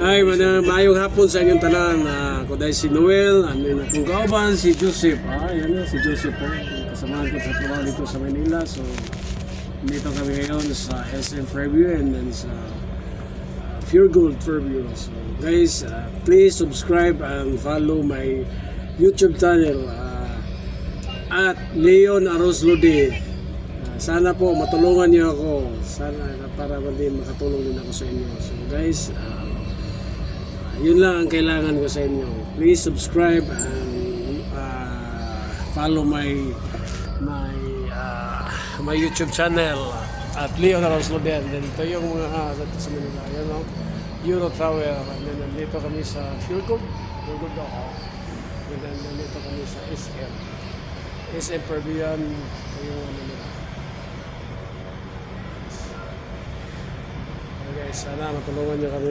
Ay, maayong hapon sa inyong tanan. Ako dahil si Noel, kung kauban si Joseph. Yan si Joseph po. Kasamahan ko sa trabaho dito sa Manila. So, dito kami ngayon sa SM Fairview and then sa Pure Gold Fairview. So, guys, please subscribe and follow my YouTube channel at Leon Aroslode. Sana po matulungan niyo ako. Sana para din makatulong din ako sa inyo. So guys, yun lang ang kailangan ko sa inyo. Please subscribe and follow my YouTube channel at Leon Aroslode. And then ito yung mga sa Manila. Yan o, Euro Tower. And then nandito kami sa Pure Gold. Pure Gold ako. And then nandito kami sa SM Fairview. Yung ano nila. Guys, sana matulungan nyo kami.